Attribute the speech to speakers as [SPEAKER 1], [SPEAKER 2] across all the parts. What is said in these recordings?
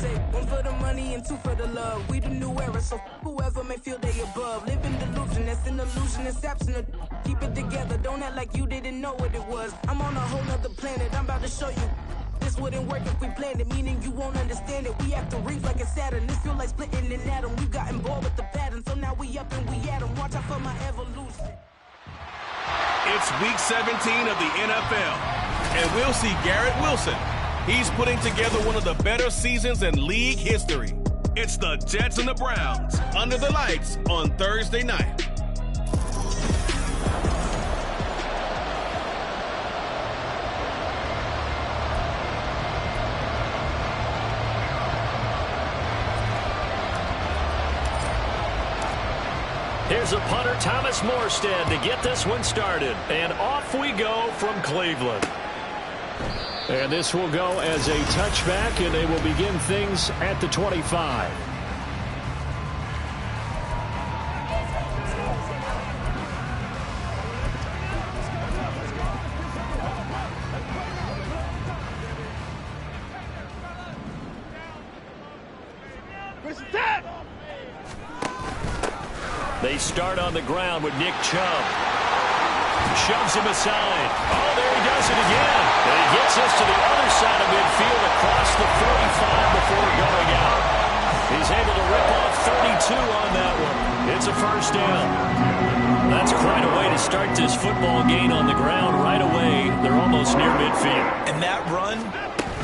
[SPEAKER 1] say, one for the money and two for the love. We the new era, so whoever may feel they above. Live in delusion, that's an illusion, that's absent. Keep it together, don't act like you didn't know what it was. I'm on a whole nother planet, I'm about to show you. This wouldn't work if we planned it, meaning you won't understand it. We act the rings like a Saturn. This feel like splitting an atom. We've gotten bored with the pattern, so now we up and we at 'em. Watch out for my evolution.
[SPEAKER 2] It's week 17 of the NFL, and we'll see Garrett Wilson. He's putting together one of the better seasons in league history. It's the Jets and the Browns under the lights on Thursday night.
[SPEAKER 3] Here's a punter, Thomas Morstead, to get this one started. And off we go from Cleveland. And this will go as a touchback, and they will begin things at the 25. They start on the ground with Nick Chubb. Shoves him aside. Oh, there he does it again. And he gets us to the other side of midfield across the 45 before going out. He's able to rip off 32 on that one. It's a first down. That's quite a way to start this football game on the ground right away. They're almost near midfield.
[SPEAKER 4] And that run,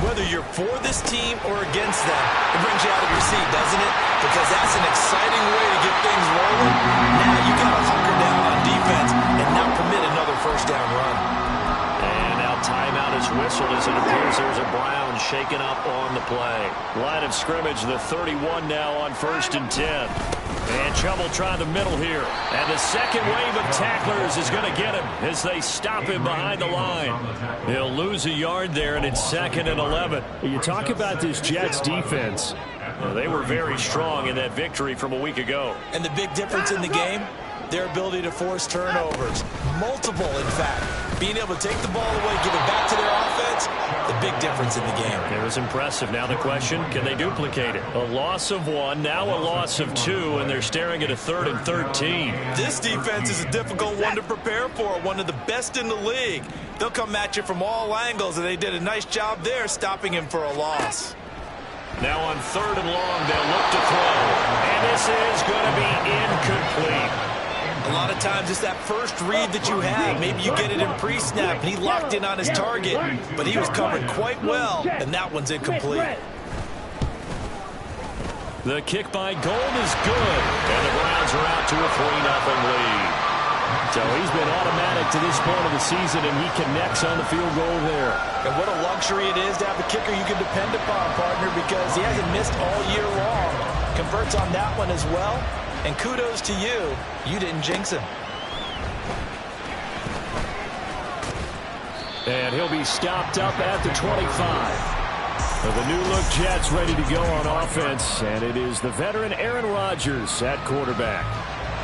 [SPEAKER 4] whether you're for this team or against them, it brings you out of your seat, doesn't it? Because that's an exciting way to get things rolling. Now you got to hunker down on defense and not permit another first down run.
[SPEAKER 3] And now timeout is whistled as it appears there's a Brown shaken up on the play. Line of scrimmage, the 31 now on 1st and 10. And Chubb will try the middle here. And the second wave of tacklers is going to get him as they stop him behind the line. He'll lose a yard there, and it's 2nd and 11. You talk about this Jets defense. Well, they were very strong in that victory from a week ago.
[SPEAKER 4] And the big difference in the game, their ability to force turnovers. Multiple, in fact. Being able to take the ball away, give it back to their offense, the big difference in the game.
[SPEAKER 3] It was impressive. Now the question, can they duplicate it? A loss of 1, now a loss of 2, and they're staring at a 3rd and 13.
[SPEAKER 4] This defense is a difficult one to prepare for, one of the best in the league. They'll come at you from all angles, and they did a nice job there stopping him for a loss.
[SPEAKER 3] Now on 3rd and long, they'll look to throw. And this is going to be incomplete.
[SPEAKER 4] A lot of times it's that first read that you have. Maybe you get it in pre-snap, and he locked in on his target, but he was covered quite well, and that one's incomplete.
[SPEAKER 3] The kick by Gold is good, and the Browns are out to a 3-0 lead. So he's been automatic to this point of the season, and he connects on the field goal there.
[SPEAKER 4] And what a luxury it is to have a kicker you can depend upon, partner, because he hasn't missed all year long. Converts on that one as well. And kudos to you. You didn't jinx him.
[SPEAKER 3] And he'll be stopped up at the 25. The new-look Jets ready to go on offense, and it is the veteran Aaron Rodgers at quarterback.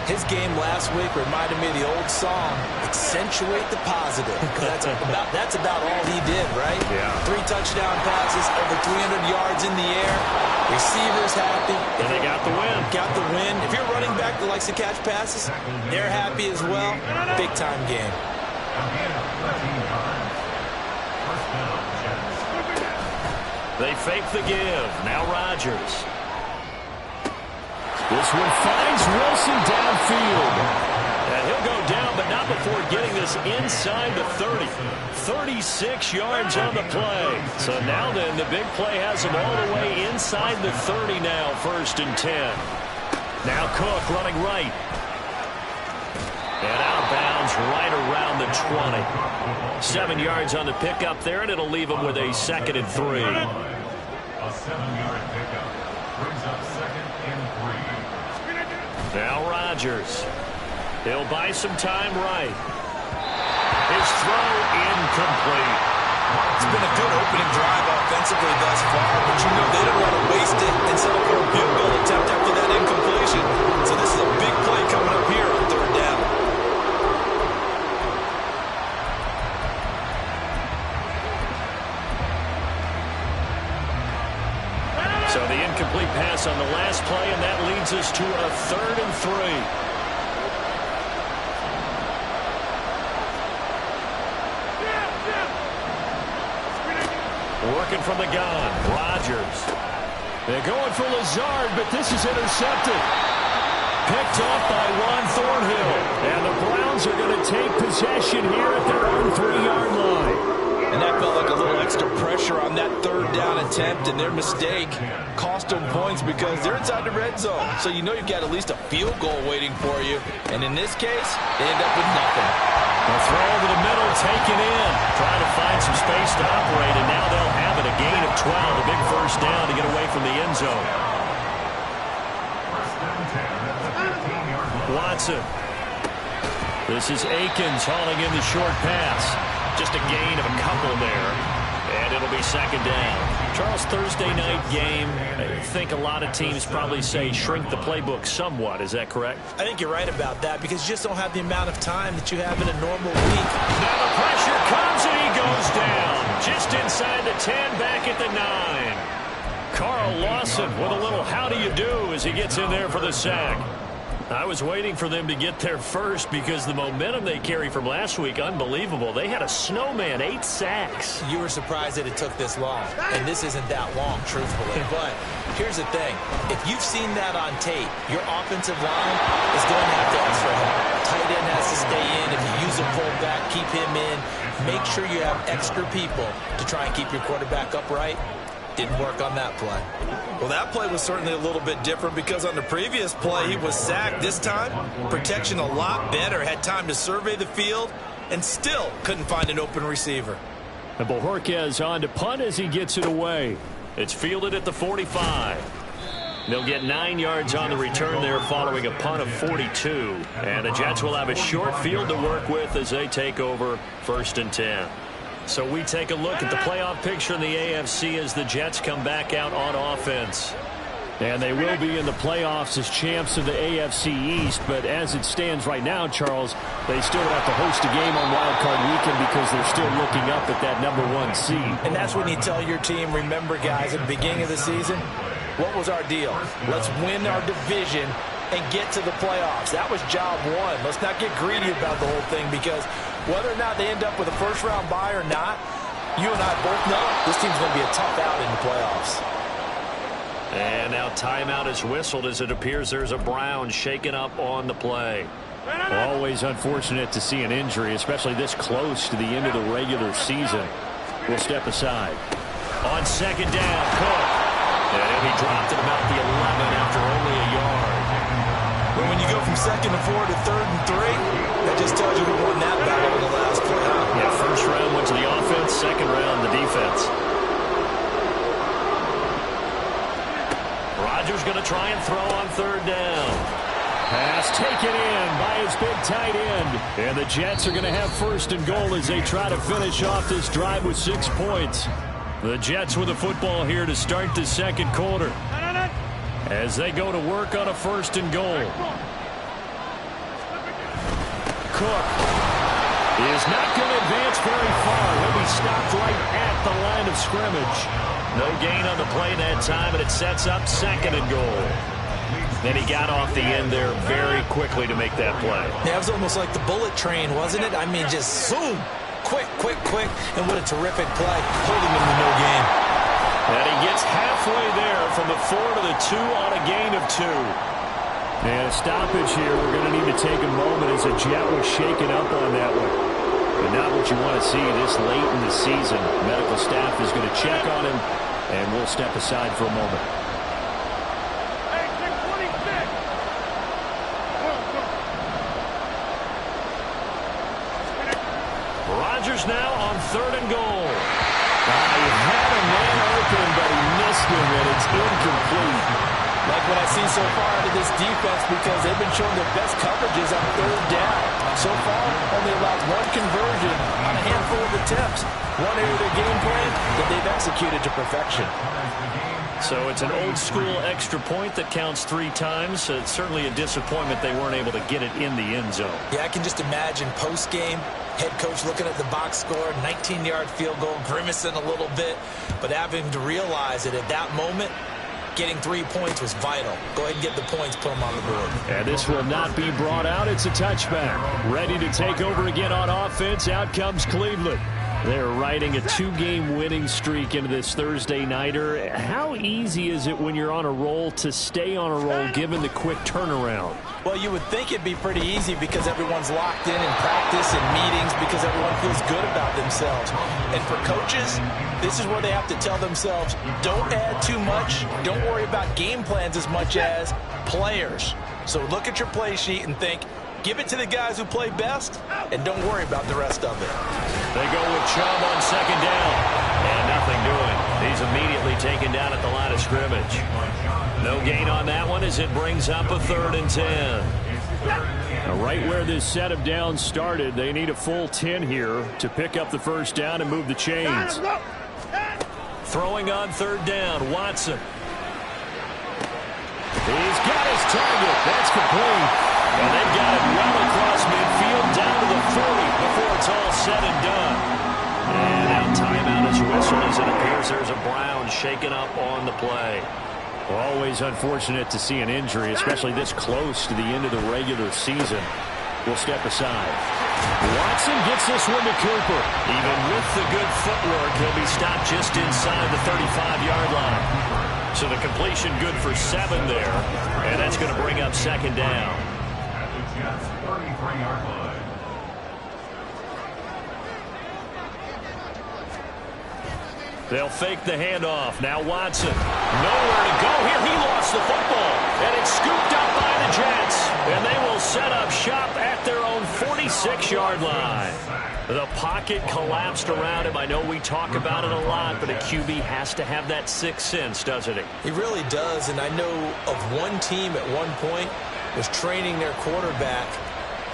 [SPEAKER 4] His game last week reminded me of the old song, Accentuate the Positive. That's about all he did, right?
[SPEAKER 3] Yeah.
[SPEAKER 4] 3 touchdown passes, over 300 yards in the air. Receivers happy.
[SPEAKER 3] And they got the win.
[SPEAKER 4] Got the win. If you're running back that likes to catch passes, they're happy as well. Big-time game.
[SPEAKER 3] They fake the give. Now Rodgers. This one finds Wilson downfield. And he'll go down, but not before getting this inside the 30. 36 yards on the play. So now then, the big play has him all the way inside the 30 now, 1st and 10. Now Cook running right. And out of bounds right around the 20. 7 yards on the pickup there, and it'll leave him with a 2nd and 3.
[SPEAKER 5] A 7-yard pickup brings up 2nd and 3.
[SPEAKER 3] Now Rodgers. He'll buy some time right. His throw incomplete.
[SPEAKER 4] It's been a good opening drive offensively thus far, but you know they don't want to waste it and settle for a field goal attempt after that incompletion. So this is a big play coming up here on 3rd down.
[SPEAKER 3] So the incomplete pass on the last play, and that leads us to a 3rd and 3. Working from the gun, Rodgers. They're going for Lazard, but this is intercepted. Picked off by Juan Thornhill. And the Browns are going to take possession here at their own 3-yard line.
[SPEAKER 4] And that felt like a little extra pressure on that 3rd down attempt, and their mistake cost them points because they're inside the red zone. So you know you've got at least a field goal waiting for you. And in this case, they end up with nothing.
[SPEAKER 3] A throw over the middle, taken in. Trying to find some space to operate, and now they'll have it. A gain of 12, a big 1st down to get away from the end zone. Watson. This is Akins hauling in the short pass. Just a gain of a couple there, and it'll be 2nd down. Charles, Thursday night game, I think a lot of teams probably say shrink the playbook somewhat. Is that correct?
[SPEAKER 6] I think you're right about that because you just don't have the amount of time that you have in a normal week.
[SPEAKER 3] Now the pressure comes, and he goes down. Just inside the 10, back at the 9. Carl Lawson with a little how do you do as he gets in there for the sack. I was waiting for them to get there first because the momentum they carry from last week, unbelievable. They had a snowman, 8 sacks.
[SPEAKER 6] You were surprised that it took this long, and this isn't that long, truthfully. But here's the thing. If you've seen that on tape, your offensive line is going to have to ask for help. Tight end has to stay in. If you use a pullback, keep him in. Make sure you have extra people to try and keep your quarterback upright. Didn't work on that play.
[SPEAKER 4] Well, that play was certainly a little bit different because on the previous play, he was sacked. This time, protection a lot better. Had time to survey the field and still couldn't find an open receiver.
[SPEAKER 3] And Bojorquez on to punt as he gets it away. It's fielded at the 45. They'll get 9 yards on the return there following a punt of 42. And the Jets will have a short field to work with as they take over 1st and 10. So we take a look at the playoff picture in the AFC as the Jets come back out on offense. And they will be in the playoffs as champs of the AFC East. But as it stands right now, Charles, they still have to host a game on Wild Card Weekend because they're still looking up at that #1 seed.
[SPEAKER 6] And that's when you tell your team, remember, guys, at the beginning of the season, what was our deal? Let's win our division and get to the playoffs. That was job 1. Let's not get greedy about the whole thing because whether or not they end up with a 1st-round bye or not, you and I both know this team's going to be a tough out in the playoffs.
[SPEAKER 3] And now timeout is whistled as it appears there's a Brown shaken up on the play. Always unfortunate to see an injury, especially this close to the end of the regular season. We'll step aside. On 2nd down, Cook. And he'll be dropped at about the 11 after only a yard.
[SPEAKER 6] But when you go from 2nd and 4 to 3rd and 3, that just tells you who won that battle in the last play.
[SPEAKER 3] Yeah, 1st round went to the offense, 2nd round the defense. Rodgers going to try and throw on 3rd down. Pass taken in by his big tight end. And the Jets are going to have 1st and goal as they try to finish off this drive with 6 points. The Jets with the football here to start the 2nd quarter as they go to work on a 1st and goal. Cook is not going to advance very far. He'll be stopped right at the line of scrimmage. No gain on the play that time, and it sets up 2nd and goal. Then he got off the end there very quickly to make that play.
[SPEAKER 6] Yeah, it was almost like the bullet train, wasn't it? I mean, just zoom. Quick, quick, quick. And what a terrific play. Holding him to no gain.
[SPEAKER 3] And he gets halfway there from the 4 to the 2 on a gain of 2. And a stoppage here. We're going to need to take a moment as a Jet was shaken up on that one. But not what you want to see this late in the season. Medical staff is going to check on him, and we'll step aside for a moment. Rodgers now on 3rd and goal. He had a man open, but he missed him, and it's incomplete.
[SPEAKER 6] Like what I've seen so far out of this defense because they've been showing their best coverages on 3rd down. So far, only allowed 1 conversion on a handful of attempts. One area of their game plan that they've executed to perfection.
[SPEAKER 3] So it's an old-school extra point that counts 3 times. It's certainly a disappointment they weren't able to get it in the end zone.
[SPEAKER 6] Yeah, I can just imagine post-game, head coach looking at the box score, 19-yard field goal, grimacing a little bit, but having to realize that at that moment, Getting 3 points was vital. Go ahead and get the points, put them on the board.
[SPEAKER 3] And this will not be brought out. It's a touchback. Ready to take over again on offense. Out comes Cleveland. They're riding a 2-game winning streak into this Thursday nighter. How easy is it when you're on a roll to stay on a roll given the quick turnaround?
[SPEAKER 6] Well, you would think it'd be pretty easy because everyone's locked in practice and meetings because everyone feels good about themselves. And for coaches, this is where they have to tell themselves, don't add too much. Don't worry about game plans as much as players. So look at your play sheet and think, give it to the guys who play best, and don't worry about the rest of it.
[SPEAKER 3] They go with Chubb on second down. And nothing doing. He's immediately taken down at the line of scrimmage. No gain on that one as it brings up a 3rd and 10. Now, right where this set of downs started, they need a full 10 here to pick up the first down and move the chains. Throwing on 3rd down, Watson. He's got his target. That's complete. And they've got it well across midfield down to the 40 before it's all said and done. And now timeout is whistled as it appears there's a Brown shaken up on the play. Always unfortunate to see an injury, especially this close to the end of the regular season. We'll step aside. Watson gets this one to Cooper. Even with the good footwork, he'll be stopped just inside the 35-yard line. So the completion good for 7 there. And that's going to bring up 2nd down.
[SPEAKER 5] At the Jets' 33-yard line.
[SPEAKER 3] They'll fake the handoff. Now Watson. Nowhere to go here. He lost the football. And it's scooped up by the Jets. And they will set up shop at their own 46-yard line. The pocket collapsed around him. I know we talk about it a lot, but a QB has to have that sixth sense, doesn't he?
[SPEAKER 6] He really does, and I know of one team at one point was training their quarterback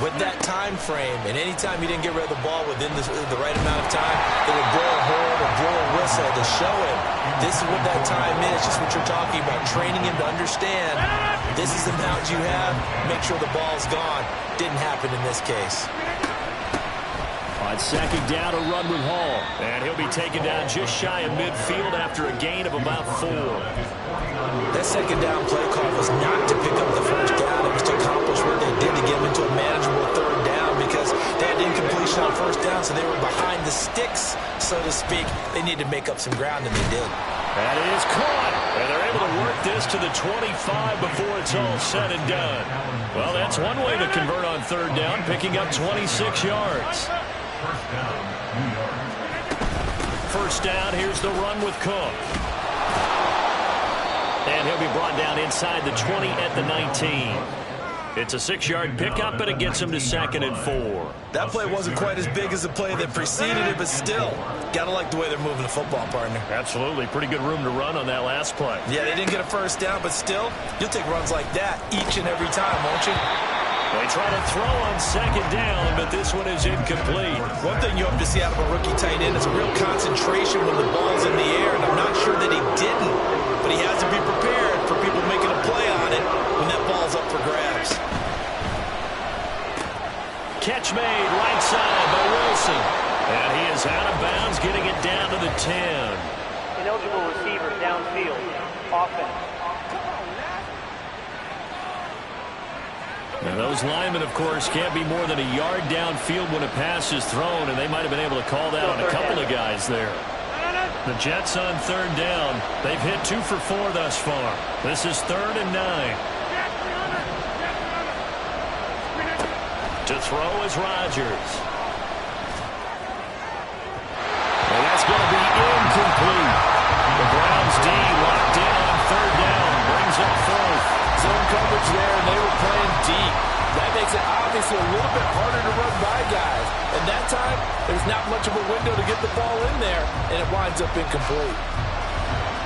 [SPEAKER 6] with that time frame, and anytime he didn't get rid of the ball within the right amount of time, they would blow a horn or blow a whistle to show him this is what that time is, just what you're talking about, training him to understand this is the amount you have, make sure the ball's gone. Didn't happen in this case.
[SPEAKER 3] On second down, a run with Hall. And he'll be taken down just shy of midfield after a gain of about 4.
[SPEAKER 6] That second down play call was not to pick up the first down. It was to accomplish what they did to get them into a manageable 3rd down because they had incompletion on 1st down, so they were behind the sticks, so to speak. They needed to make up some ground, and they did.
[SPEAKER 3] That is caught. And they're able to work this to the 25 before it's all said and done. Well, that's one way to convert on 3rd down, picking up 26 yards. First down, here's the run with Cook. And he'll be brought down inside the 20 at the 19. It's a 6-yard pickup, and it gets him to 2nd and 4.
[SPEAKER 6] That play wasn't quite as big as the play that preceded it, but still, got to like the way they're moving the football, partner.
[SPEAKER 3] Absolutely. Pretty good room to run on that last play.
[SPEAKER 6] Yeah, they didn't get a first down, but still, you'll take runs like that each and every time, won't you?
[SPEAKER 3] They try to throw on second down, but this one is incomplete.
[SPEAKER 6] One thing you hope to see out of a rookie tight end is a real concentration when the ball's in the air, and I'm not sure that he didn't, but he has to be prepared for people making a play on it when that ball's up for grabs.
[SPEAKER 3] Catch made right side by Wilson. And he is out of bounds, getting it down to the 10.
[SPEAKER 7] Ineligible receiver downfield. Offense.
[SPEAKER 3] Now those linemen, of course, can't be more than a yard downfield when a pass is thrown, and they might have been able to call that on a couple of guys there. The Jets on 3rd down. They've hit 2 for 4 thus far. This is 3rd and 9. To throw is Rodgers. And that's going to be incomplete. The Browns D locked in on 3rd down. Brings up 4th.
[SPEAKER 8] Zone coverage there, and they were playing deep. That makes it obviously a little bit harder to run by guys. And that time, there's not much of a window to get the ball in there, and it winds up incomplete.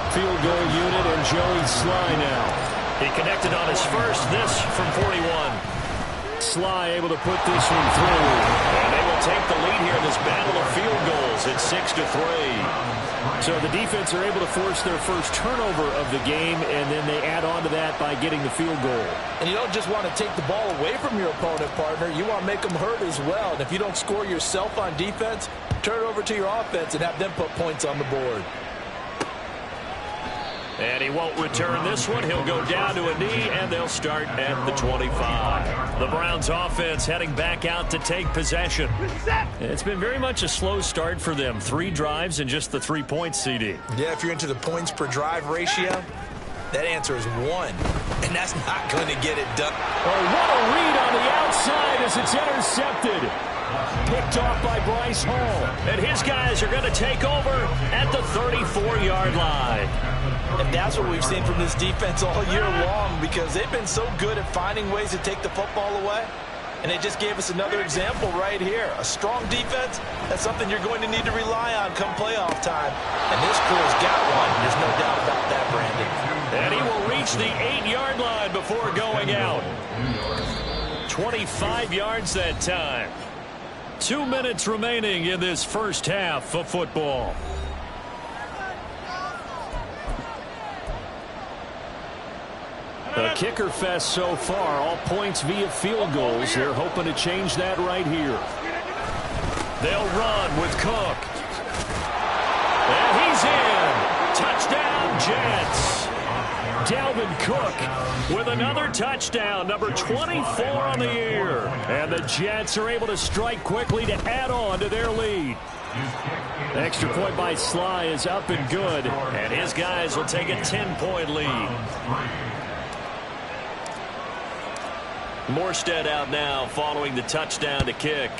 [SPEAKER 3] Field goal unit and Joey Sly now. He connected on his first, this from 41. Sly able to put this one through. And they will take the lead here in this battle of field goals at 6-3. So the defense are able to force their first turnover of the game, and then they add on to that by getting the field goal.
[SPEAKER 8] And you don't just want to take the ball away from your opponent, partner. You want to make them hurt as well. And if you don't score yourself on defense, turn it over to your offense and have them put points on the board.
[SPEAKER 3] And he won't return this one. He'll go down to a knee, and they'll start at the 25. The Browns offense heading back out to take possession. It's been very much a slow start for them. 3 drives and just the 3 points, CD.
[SPEAKER 6] Yeah, if you're into the points per drive ratio, that answer is 1. And that's not going to get it done.
[SPEAKER 3] Oh, what a read on the outside as it's intercepted. Picked off by Bryce Hall. And his guys are going to take over at the 34-yard line.
[SPEAKER 6] And that's what we've seen from this defense all year long, because they've been so good at finding ways to take the football away. And they just gave us another example right here. A strong defense, that's something you're going to need to rely on come playoff time. And this crew's got one. There's no doubt about that, Brandon.
[SPEAKER 3] And he will reach the 8-yard line before going out. 25 yards that time. 2 minutes remaining in this first half of football. A kicker fest so far. All points via field goals. They're hoping to change that right here. They'll run with Cook. And he's in. Touchdown, Jets. Dalvin Cook with another touchdown, number 24 on the year. And the Jets are able to strike quickly to add on to their lead. Extra point by Sly is up and good. And his guys will take a 10-point lead. Morstead out now following the touchdown to kick.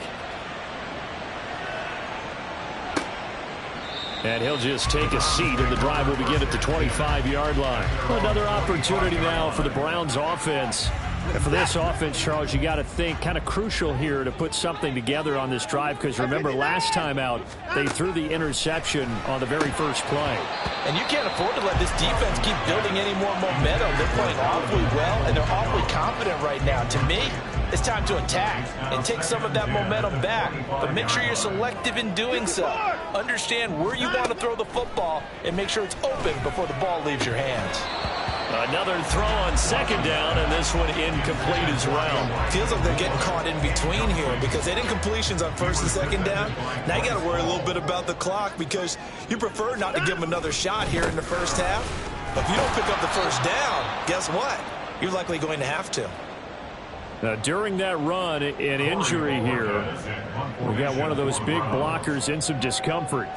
[SPEAKER 3] And he'll just take a seat, and the drive will begin at the 25-yard line. Another opportunity now for the Browns offense. And for this offense, Charles, you got to think kind of crucial here to put something together on this drive, because remember last time out they threw the interception on the very first play.
[SPEAKER 6] And you can't afford to let this defense keep building any more momentum. They're playing awfully well, and they're awfully confident right now. To me, it's time to attack and take some of that momentum back, but make sure you're selective in doing so. Understand where you want to throw the football and make sure it's open before the ball leaves your hands.
[SPEAKER 3] Another throw on second down, and this one incomplete as well.
[SPEAKER 6] Feels like they're getting caught in between here because they didn't completions on first and second down. Now you got to worry a little bit about the clock because you prefer not to give them another shot here in the first half. But if you don't pick up the first down, guess what? You're likely going to have to.
[SPEAKER 3] Now, during that run, an injury here. We got one of those big blockers in some discomfort.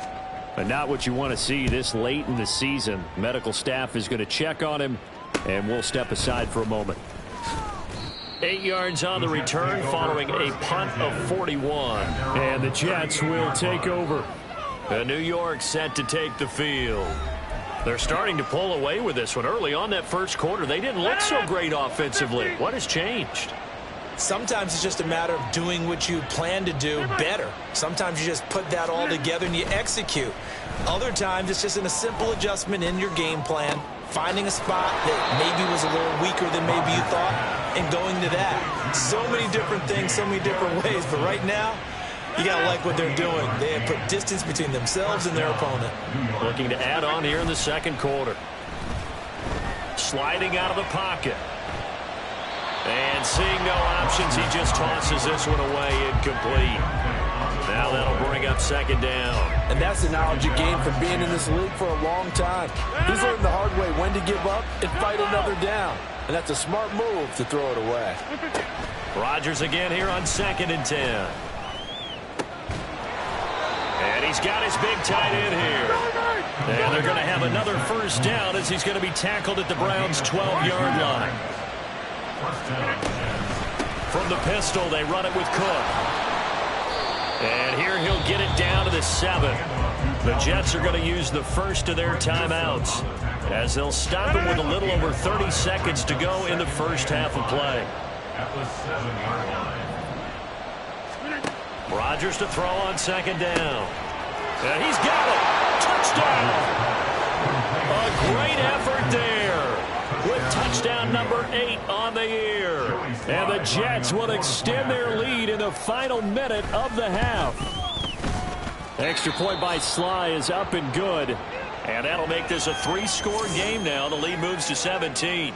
[SPEAKER 3] But not what you want to see this late in the season. Medical staff is going to check on him, and we'll step aside for a moment. 8 yards on the return following a punt of 41. And the Jets will take over. New York set to take the field. They're starting to pull away with this one. Early on that first quarter, they didn't look so great offensively. What has changed?
[SPEAKER 6] Sometimes it's just a matter of doing what you plan to do better. Sometimes you just put that all together and you execute. Other times it's just a simple adjustment in your game plan, finding a spot that maybe was a little weaker than maybe you thought, and going to that. So many different things, so many different ways, but right now, you got to like what they're doing. They have put distance between themselves and their opponent.
[SPEAKER 3] Looking to add on here in the second quarter. Sliding out of the pocket. And seeing no options, he just tosses this one away incomplete. Now that'll bring up second down.
[SPEAKER 8] And that's the knowledge you gain from being in this league for a long time. He's learned the hard way when to give up and fight another down. And that's a smart move to throw it away.
[SPEAKER 3] Rodgers again here on 2nd and 10. And he's got his big tight end here. And they're going to have another first down as he's going to be tackled at the Browns' 12-yard line. From the pistol, they run it with Cook. And here he'll get it down to the 7. The Jets are going to use the first of their timeouts as they'll stop him with a little over 30 seconds to go in the first half of play. Rodgers to throw on second down. And he's got it. Touchdown. A great effort there with touchdown number 8 on the year. And the Jets will extend their lead in the final minute of the half. Extra point by Sly is up and good. And that'll make this a 3-score game now. The lead moves to 17.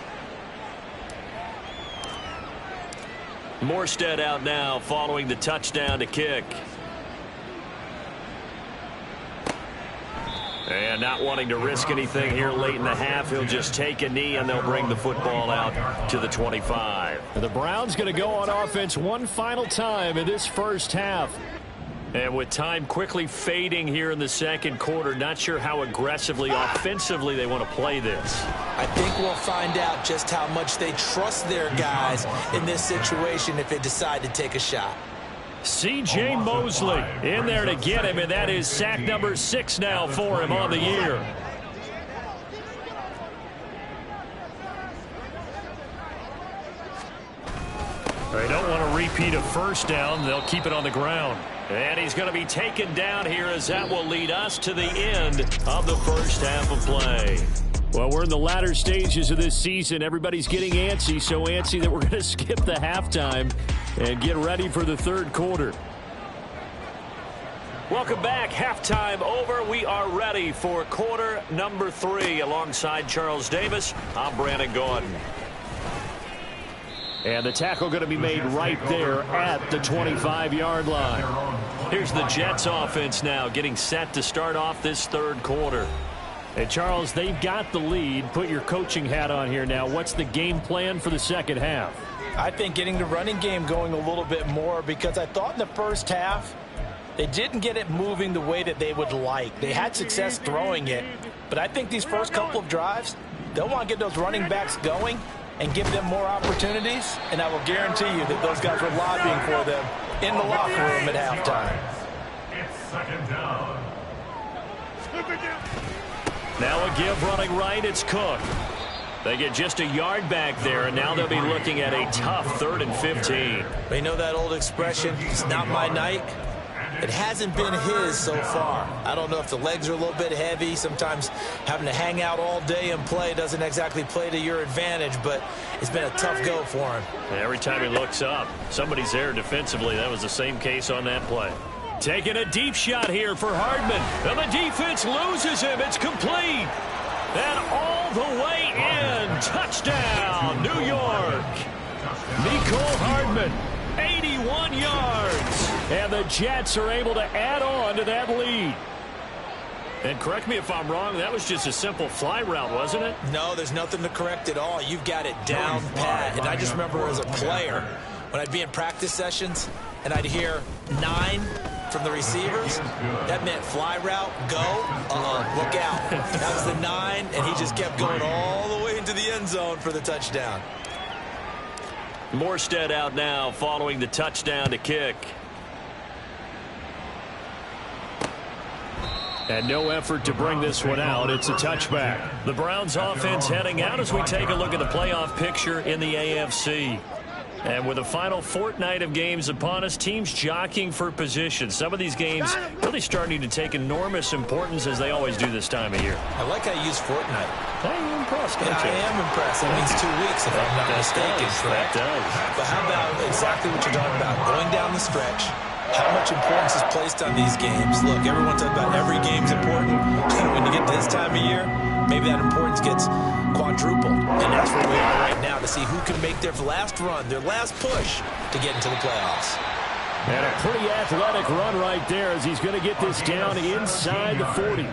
[SPEAKER 3] Morstead out now following the touchdown to kick. And not wanting to risk anything here late in the half, he'll just take a knee, and they'll bring the football out to the 25.
[SPEAKER 9] The Browns going to go on offense one final time in this first half.
[SPEAKER 3] And with time quickly fading here in the second quarter, not sure how aggressively, offensively they want to play this.
[SPEAKER 6] I think we'll find out just how much they trust their guys in this situation if they decide to take a shot.
[SPEAKER 3] C.J. Mosley in there to get him, and that is sack number 6 now for him on the year. They don't want to repeat a first down. They'll keep it on the ground. And he's going to be taken down here, as that will lead us to the end of the first half of play.
[SPEAKER 9] Well, we're in the latter stages of this season. Everybody's getting antsy, so antsy that we're going to skip the halftime and get ready for the third quarter.
[SPEAKER 3] Welcome back. Halftime over. We are ready for quarter number 3. Alongside Charles Davis, I'm Brandon Gordon.
[SPEAKER 9] And the tackle going to be made right there at the 25-yard line.
[SPEAKER 3] Here's the Jets offense now getting set to start off this third quarter.
[SPEAKER 9] Hey, Charles, they've got the lead. Put your coaching hat on here now. What's the game plan for the second half?
[SPEAKER 6] I think getting the running game going a little bit more, because I thought in the first half they didn't get it moving the way that they would like. They had success throwing it, but I think these first couple of drives, they'll want to get those running backs going and give them more opportunities, and I will guarantee you that those guys were lobbying for them in the locker room at halftime.
[SPEAKER 5] It's second down.
[SPEAKER 3] Now a give running right. It's Cook. They get just a yard back there, and now they'll be looking at a tough 3rd and 15.
[SPEAKER 6] They know that old expression, it's not my night. It hasn't been his so far. I don't know if the legs are a little bit heavy. Sometimes having to hang out all day and play doesn't exactly play to your advantage, but it's been a tough go for him.
[SPEAKER 3] Every time he looks up, somebody's there defensively. That was the same case on that play. Taking a deep shot here for Hardman. And the defense loses him. It's complete. And all the way in. Touchdown, New York.
[SPEAKER 9] Mecole Hardman.
[SPEAKER 3] 81 yards.
[SPEAKER 9] And the Jets are able to add on to that lead.
[SPEAKER 3] And correct me if I'm wrong, that was just a simple fly route, wasn't it?
[SPEAKER 6] No, there's nothing to correct at all. You've got it down pat. And I just remember as a player, when I'd be in practice sessions and I'd hear 9 from the receivers, that meant fly route, go, look out. That was the 9, and he just kept going all the way into the end zone for the touchdown.
[SPEAKER 3] Morstead out now following the touchdown to kick.
[SPEAKER 9] And no effort to bring this one out. It's a touchback.
[SPEAKER 3] The Browns offense heading out as we take a look at the playoff picture in the AFC. And with the final fortnight of games upon us, teams jockeying for position. Some of these games really starting to take enormous importance, as they always do this time of year.
[SPEAKER 6] I like how you use fortnight.
[SPEAKER 3] I'm impressed, don't
[SPEAKER 6] Yeah,
[SPEAKER 3] you?
[SPEAKER 6] I am impressed. That means 2 weeks, if I'm not mistaken, correct?
[SPEAKER 3] That does.
[SPEAKER 6] But how about exactly what you're talking about? Going down the stretch, how much importance is placed on these games? Look, everyone talks about every game's important. When you get to this time of year, maybe that importance gets quadrupled. And that's where we are right now, to see who can make their last run, their last push to get into the playoffs.
[SPEAKER 9] And a pretty athletic run right there, as he's going to get this down inside the 40.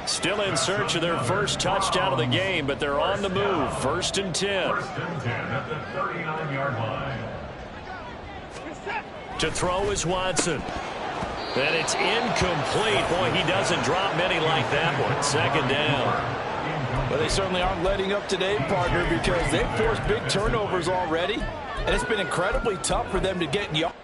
[SPEAKER 3] Still in search of their first touchdown of the game, but they're on the move. 1st and 10.
[SPEAKER 5] 1st and 10 at the 39-yard line.
[SPEAKER 3] To throw is Watson. And it's incomplete. Boy, he doesn't drop many like that one. 2nd down.
[SPEAKER 8] Well, they certainly aren't letting up today, partner, because they've forced big turnovers already, and it's been incredibly tough for them to get yards.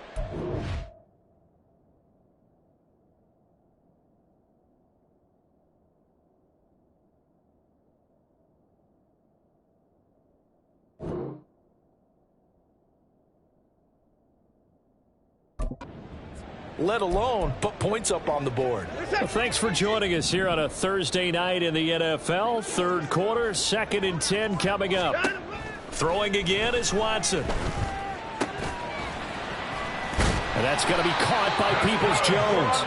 [SPEAKER 8] Let alone put points up on the board.
[SPEAKER 9] Well, thanks for joining us here on a Thursday night in the NFL. Third quarter, 2nd and 10 coming up.
[SPEAKER 3] Throwing again is Watson.
[SPEAKER 9] And that's going to be caught by Peoples-Jones.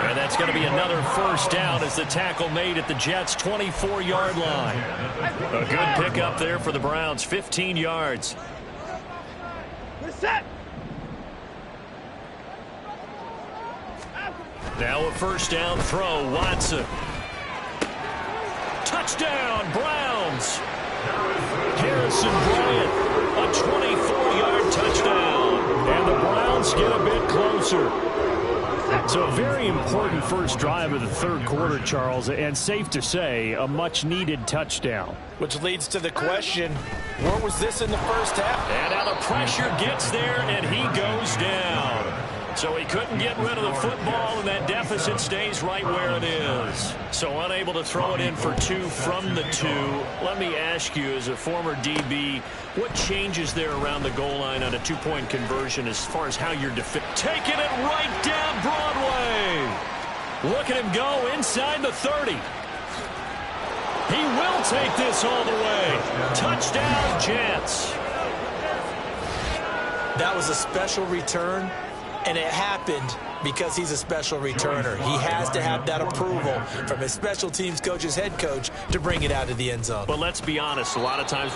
[SPEAKER 3] And that's going to be another first down as the tackle made at the Jets' 24-yard line. A good pickup there for the Browns, 15 yards. Now a first down throw, Watson.
[SPEAKER 9] Touchdown, Browns. Harrison Bryant, a 24-yard touchdown. And the Browns get a bit closer. So a very important first drive of the third quarter, Charles, and safe to say, a much-needed touchdown.
[SPEAKER 8] Which leads to the question, where was this in the first half?
[SPEAKER 9] And now the pressure gets there, and he goes down. So he couldn't get rid of the football, and that deficit stays right where it is. So unable to throw it in for 2 from the 2. Let me ask you, as a former DB, what changes there around the goal line on a 2-point conversion as far as how you're taking it right down Broadway? Look at him go inside the 30. He will take this all the way. Touchdown, Jets.
[SPEAKER 6] That was a special return. And it happened because he's a special returner. He has to have that approval from his special teams coach's head coach to bring it out of the end zone.
[SPEAKER 9] But let's be honest, a lot of times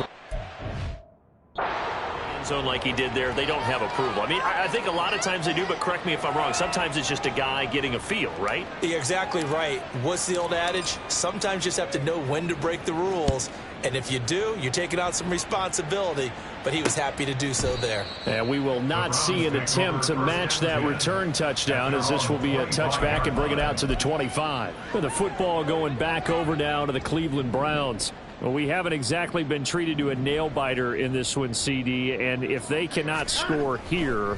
[SPEAKER 9] end zone like he did there, they don't have approval. I mean, I think a lot of times they do, but correct me if I'm wrong. Sometimes it's just a guy getting a feel, right?
[SPEAKER 6] You're exactly right. What's the old adage? Sometimes you just have to know when to break the rules. And if you do, you're taking on some responsibility. But he was happy to do so there.
[SPEAKER 9] And we will not see an attempt to match that return touchdown, as this will be a touchback and bring it out to the 25. With the football going back over now to the Cleveland Browns. Well, we haven't exactly been treated to a nail-biter in this one, CD. And if they cannot score here,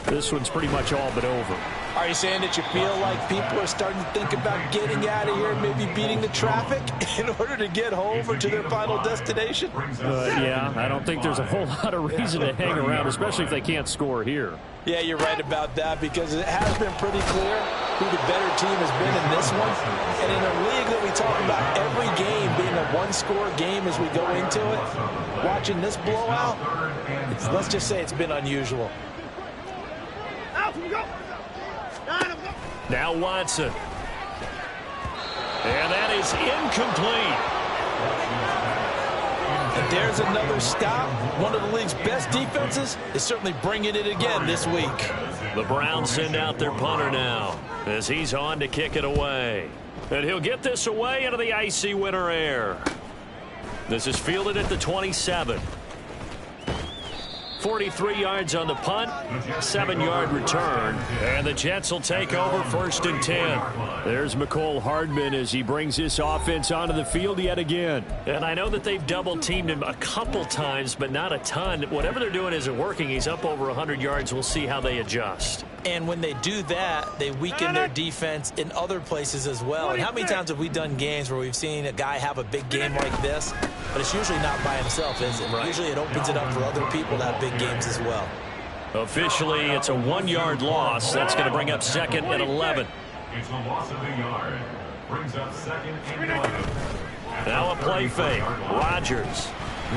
[SPEAKER 9] this one's pretty much all but over.
[SPEAKER 8] Are you saying that you feel like people are starting to think about getting out of here, maybe beating the traffic in order to get home or to their final destination?
[SPEAKER 9] Yeah, I don't think there's a whole lot of reason to hang around, especially if they can't score here.
[SPEAKER 8] Yeah, you're right about that, because it has been pretty clear who the better team has been in this one. And in a league that we talk about every game being a one-score game as we go into it, watching this blowout, let's just say it's been unusual.
[SPEAKER 9] Now Watson. And that is incomplete.
[SPEAKER 8] And there's another stop. One of the league's best defenses is certainly bringing it again this week.
[SPEAKER 9] The Browns send out their punter now as he's on to kick it away. And he'll get this away into the icy winter air. This is fielded at the 27. 43 yards on the punt, 7-yard return, and the Jets will take over 1st and 10. There's Mecole Hardman as he brings this offense onto the field yet again. And I know that they've double-teamed him a couple times, but not a ton. Whatever they're doing isn't working. He's up over 100 yards. We'll see how they adjust.
[SPEAKER 6] And when they do that, they weaken their defense in other places as well. And how many times have we done games where we've seen a guy have a big game like this, but it's usually not by himself, is it? Right. Usually it opens it up for other people to have big games as well.
[SPEAKER 9] Officially, it's a 1-yard loss. That's going to bring up 2nd and 11.
[SPEAKER 5] It's a loss of a yard. Brings up 2nd and 11.
[SPEAKER 9] Now a play fake. Rodgers.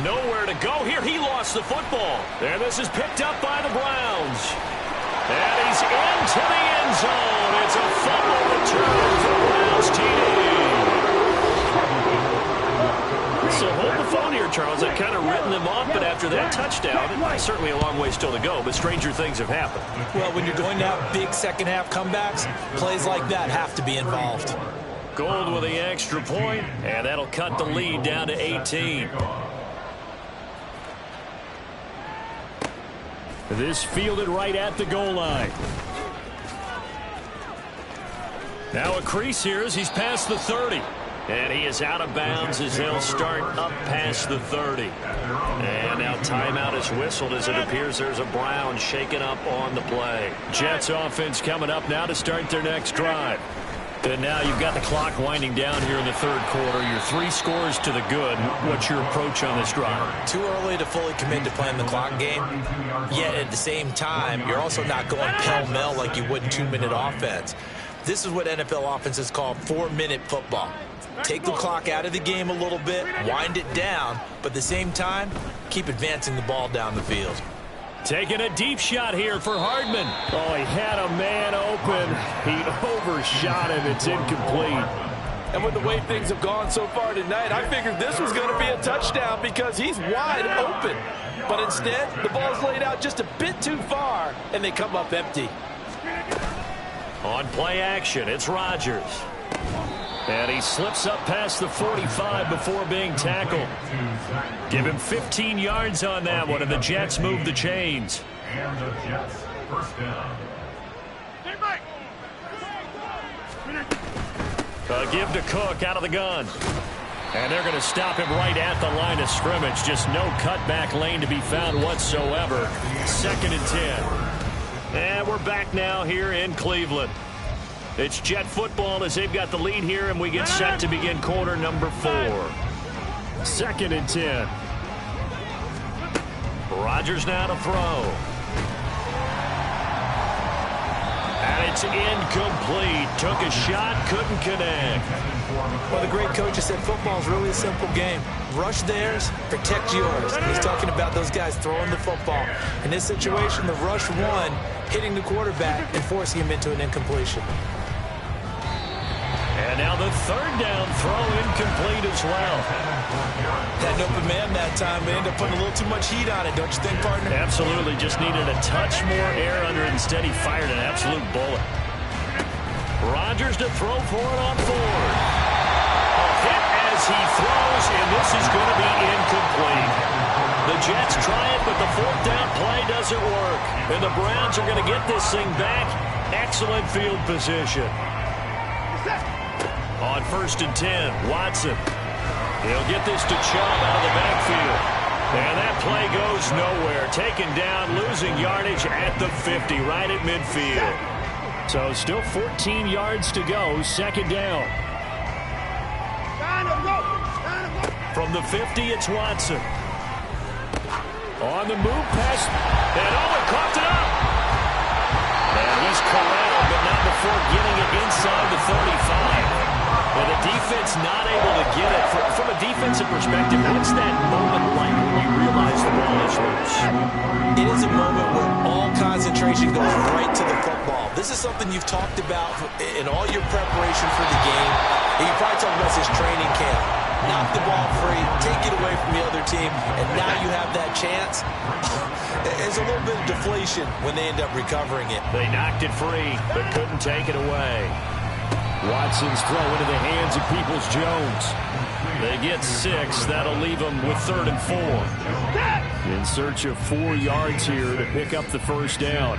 [SPEAKER 9] Nowhere to go here. He lost the football. And this is picked up by the Browns. And he's into the end zone. It's a fumble return for Browns TD. So hold the phone here, Charles. I've kind of written them off, but after that touchdown, certainly a long way still to go, but stranger things have happened.
[SPEAKER 6] Well, when you're going to have big second-half comebacks, plays like that have to be involved.
[SPEAKER 9] Gold with the extra point, and that'll cut the lead down to 18. This fielded right at the goal line. Now a crease here as he's past the 30. And he is out of bounds as they'll start up past the 30. And now timeout is whistled as it appears there's a Brown shaken up on the play. Jets offense coming up now to start their next drive. And now you've got the clock winding down here in the third quarter. You're 3 scores to the good. What's your approach on this drive?
[SPEAKER 6] Too early to fully commit to playing the clock game. Yet at the same time, you're also not going pell-mell like you would in 2-minute offense. This is what NFL offenses call 4-minute football. Take the clock out of the game a little bit, wind it down, but at the same time, keep advancing the ball down the field.
[SPEAKER 9] Taking a deep shot here for Hardman. Oh, he had a man open. He overshot him. It's incomplete.
[SPEAKER 8] And with the way things have gone so far tonight, I figured this was going to be a touchdown because he's wide open. But instead, the ball's laid out just a bit too far, and they come up empty.
[SPEAKER 9] On play action, it's Rodgers. And he slips up past the 45 before being tackled. Give him 15 yards on that one, and the Jets move the chains.
[SPEAKER 5] And the Jets, first down.
[SPEAKER 9] Give to Cook out of the gun. And they're going to stop him right at the line of scrimmage. Just no cutback lane to be found whatsoever. 2nd and 10. And we're back now here in Cleveland. It's Jet football as they've got the lead here, and we get set to begin quarter number 4. 2nd and 10. Rodgers now to throw. And it's incomplete. Took a shot, couldn't connect.
[SPEAKER 6] Well, the great coach has said football is really a simple game. Rush theirs, protect yours. And he's talking about those guys throwing the football. In this situation, the rush one, hitting the quarterback and forcing him into an incompletion.
[SPEAKER 9] And now the 3rd down throw incomplete as well.
[SPEAKER 6] Had an open man that time, but ended up putting a little too much heat on it, don't you think, partner?
[SPEAKER 9] Absolutely. Just needed a touch more air under it. Instead, he fired an absolute bullet. Rodgers to throw for it on 4th. A hit as he throws, and this is going to be incomplete. The Jets try it, but the 4th down play doesn't work. And the Browns are going to get this thing back. Excellent field position. On 1st and 10, Watson. He'll get this to Chubb out of the backfield. And that play goes nowhere. Taken down, losing yardage at the 50, right at midfield. So still 14 yards to go, 2nd down. From the 50, it's Watson. On the move pass. And Owen coughed it up. And he's corralled, but not before getting it inside the 35. Well, the defense not able to get it. From a defensive perspective, what's that moment like when you realize the ball is loose?
[SPEAKER 6] It is a moment where all concentration goes right to the football. This is something you've talked about in all your preparation for the game. And you probably talked about this training camp. Knock the ball free, take it away from the other team, and now you have that chance. There's a little bit of deflation when they end up recovering it.
[SPEAKER 9] They knocked it free, but couldn't take it away. Watson's throw into the hands of Peoples-Jones. They get 6. That'll leave them with 3rd and 4. In search of 4 yards here to pick up the 1st down.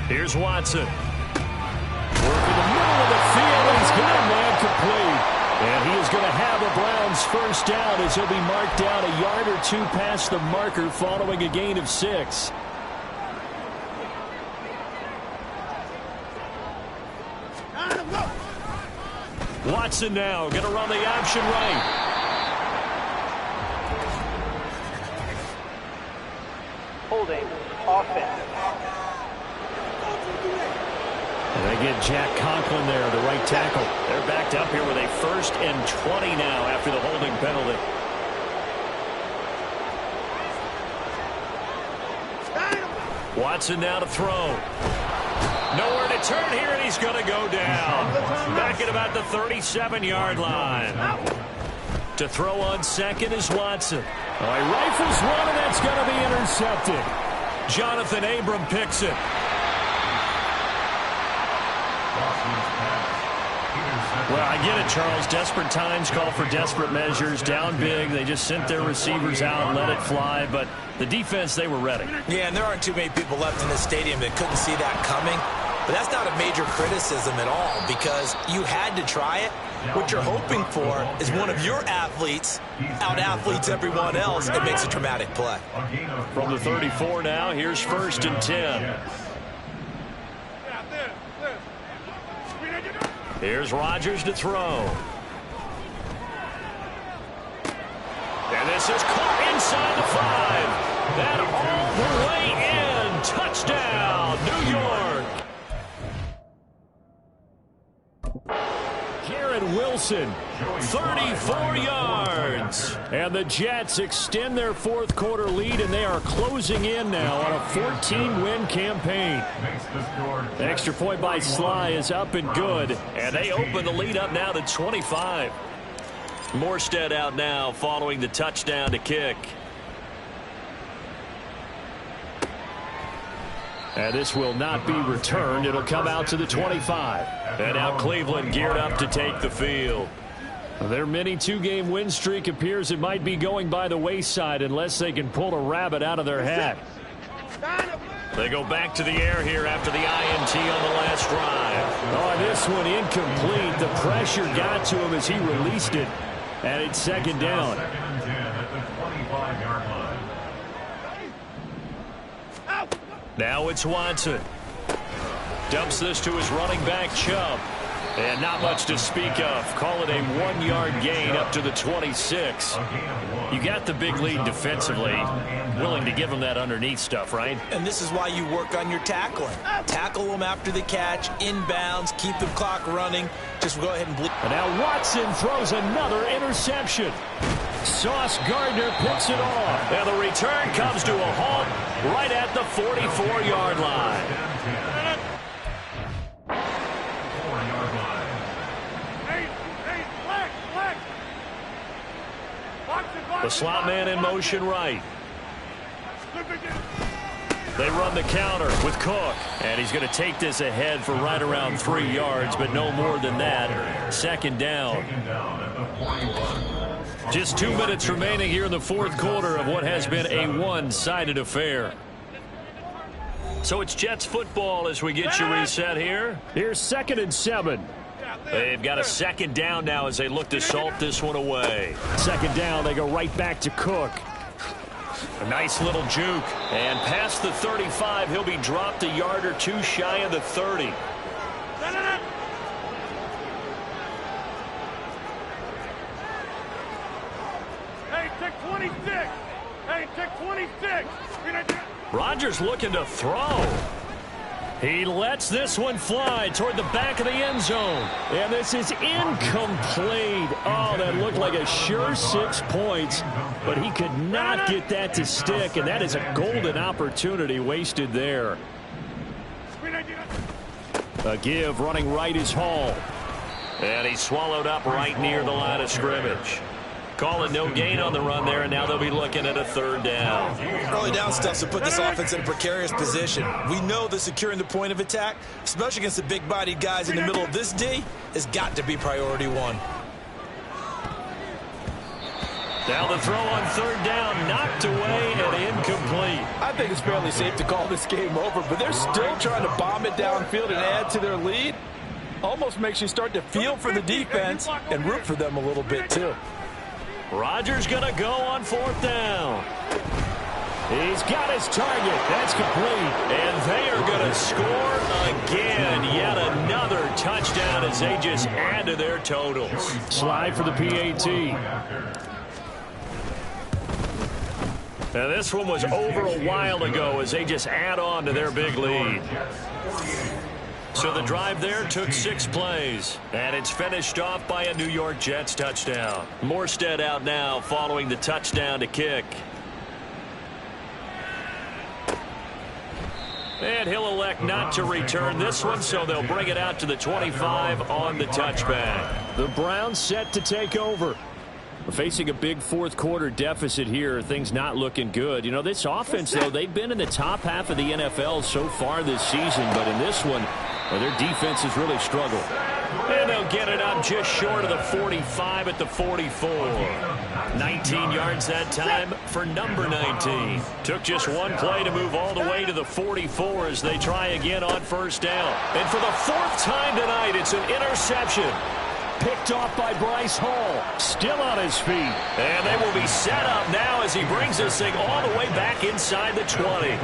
[SPEAKER 9] Here's Watson. Working the middle of the field, and he's got a man complete. And he is going to have the Browns 1st down as he'll be marked down a yard or 2 past the marker following a gain of 6. Watson now going to run the option right.
[SPEAKER 7] Holding offense.
[SPEAKER 9] And they get Jack Conklin there, the right tackle. They're backed up here with a 1st and 20 now after the holding penalty. Watson now to throw. Nowhere to turn here, and he's going to go down. Back at about the 37-yard line. To throw on 2nd is Watson. Oh, he rifles one, and that's going to be intercepted. Jonathan Abram picks it. Well, I get it, Charles. Desperate times call for desperate measures. Down big. They just sent their receivers out and let it fly. But the defense, they were ready.
[SPEAKER 6] Yeah, and there aren't too many people left in this stadium that couldn't see that coming. But that's not a major criticism at all because you had to try it. What you're hoping for is one of your athletes out-athletes everyone else and makes a dramatic play.
[SPEAKER 9] From the 34 now, here's 1st and 10. Here's Rodgers to throw. And this is caught inside the 5. That all the way in. Touchdown, New York. Garrett Wilson, 34 yards. And the Jets extend their 4th quarter lead, and they are closing in now on a 14-win campaign. Extra point by Sly is up and good, and they open the lead up now to 25. Morstead out now following the touchdown to kick. And this will not be returned. It'll come out to the 25. And now Cleveland geared up to take the field. Their mini two-game win streak appears it might be going by the wayside unless they can pull a rabbit out of their hat. They go back to the air here after the INT on the last drive. Oh, this one incomplete. The pressure got to him as he released it. And it's second down.
[SPEAKER 5] Second and 10 at the 25-yard line.
[SPEAKER 9] Now it's Watson. Dumps this to his running back, Chubb. And not much to speak of. Call it a 1-yard gain up to the 26. You got the big lead defensively. Willing to give them that underneath stuff, right?
[SPEAKER 6] And this is why you work on your tackling. Tackle them after the catch, inbounds, keep the clock running. Just go ahead and bleed.
[SPEAKER 9] And now Watson throws another interception. Sauce Gardner picks it off. And the return comes to a halt right at the 44-yard line. The slot man in motion right. They run the counter with Cook. And he's going to take this ahead for right around 3 yards, but no more than that. Second down. Just 2 minutes remaining here in the fourth quarter of what has been a one-sided affair. So it's Jets football as we get you reset here. Here's 2nd and 7. They've got a second down now as they look to salt this one away. Second down, they go right back to Cook. A nice little juke. And past the 35, he'll be dropped a yard or two shy of the 30.
[SPEAKER 10] Hey, take 26. Hey, take 26.
[SPEAKER 9] Rodgers looking to throw. He lets this one fly toward the back of the end zone. And this is incomplete. Oh, that looked like a sure 6 points. But he could not get that to stick. And that is a golden opportunity wasted there. A give running right is Hall. And he's swallowed up right near the line of scrimmage. Call it no gain on the run there, and now they'll be looking at a third down.
[SPEAKER 6] Early down stuff to put this offense in a precarious position. We know that securing the point of attack, especially against the big-bodied guys in the middle of this D, has got to be priority one.
[SPEAKER 9] Now the throw on third down, knocked away and incomplete.
[SPEAKER 8] I think it's fairly safe to call this game over, but they're still trying to bomb it downfield and add to their lead. Almost makes you start to feel for the defense and root for them a little bit, too.
[SPEAKER 9] Rodgers going to go on fourth down. He's got his target. That's complete. And they are going to score again. Yet another touchdown as they just add to their totals. Slide for the PAT. Now this one was over a while ago as they just add on to their big lead. So the drive there took 6 plays, and it's finished off by a New York Jets touchdown. Morstead out now following the touchdown to kick. And he'll elect not to return this one, so they'll bring it out to the 25 on the touchback. The Browns set to take over. We're facing a big fourth quarter deficit here. Things not looking good. You know, this offense, though, they've been in the top half of the NFL so far this season, but in this one, well, their defense has really struggled. And they'll get it up just short of the 45 at the 44. 19 yards that time for number 19. Took just one play to move all the way to the 44 as they try again on first down. And for the 4th time tonight, it's an interception. Picked off by Bryce Hall. Still on his feet. And they will be set up now as he brings this thing all the way back inside the 20.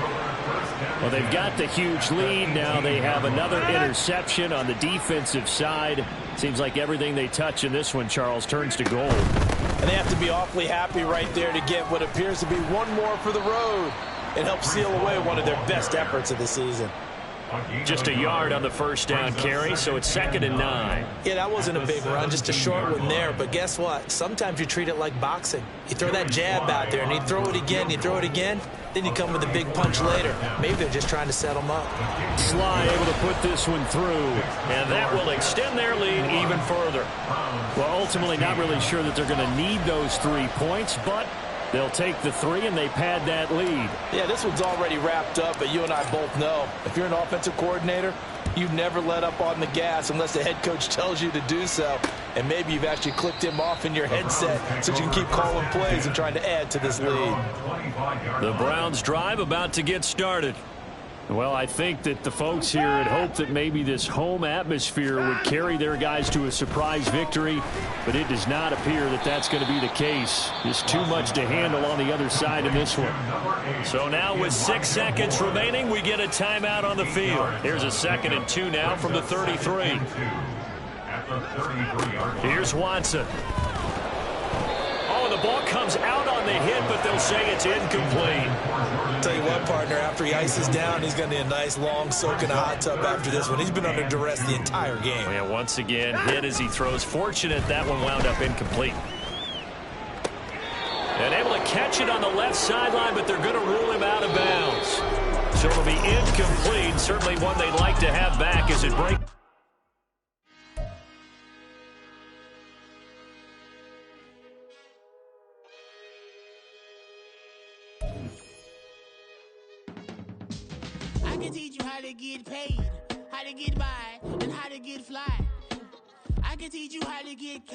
[SPEAKER 9] Well, they've got the huge lead. Now they have another interception on the defensive side. Seems like everything they touch in this one, Charles, turns to gold.
[SPEAKER 8] And they have to be awfully happy right there to get what appears to be one more for the road. It helps seal away one of their best efforts of the season.
[SPEAKER 9] Just a yard on the first down carry, so it's 2nd and 9.
[SPEAKER 6] Yeah, that wasn't a big run, just a short one there. But guess what? Sometimes you treat it like boxing. You throw that jab out there, and you throw it again, you throw it again, then you come with a big punch later. Maybe they're just trying to set them up.
[SPEAKER 9] Sly able to put this one through, and that will extend their lead even further. Well, ultimately not really sure that they're going to need those 3 points, but They'll take the 3, and they pad that lead.
[SPEAKER 8] Yeah, this one's already wrapped up, but you and I both know if you're an offensive coordinator, you never let up on the gas unless the head coach tells you to do so. And maybe you've actually clicked him off in your headset so you can keep calling plays and trying to add to this lead.
[SPEAKER 9] The Browns drive about to get started. Well, I think that the folks here had hoped that maybe this home atmosphere would carry their guys to a surprise victory, but it does not appear that that's going to be the case. Just too much to handle on the other side of this one. So now with 6 seconds remaining, we get a timeout on the field. Here's a 2nd and 2 now from the 33. Here's Watson. Oh, the ball comes out on the hit, but they'll say it's incomplete.
[SPEAKER 8] Tell you what, partner, after he ices down, he's going to need a nice long soak in a hot tub after this one. He's been under duress the entire game.
[SPEAKER 9] Yeah, once again, hit as he throws. Fortunate that one wound up incomplete. And able to catch it on the left sideline, but they're going to rule him out of bounds. So it'll be incomplete. Certainly one they'd like to have back as it breaks.
[SPEAKER 11] I can teach you how to get paid, how to get by, and how to get fly. I can teach you how to get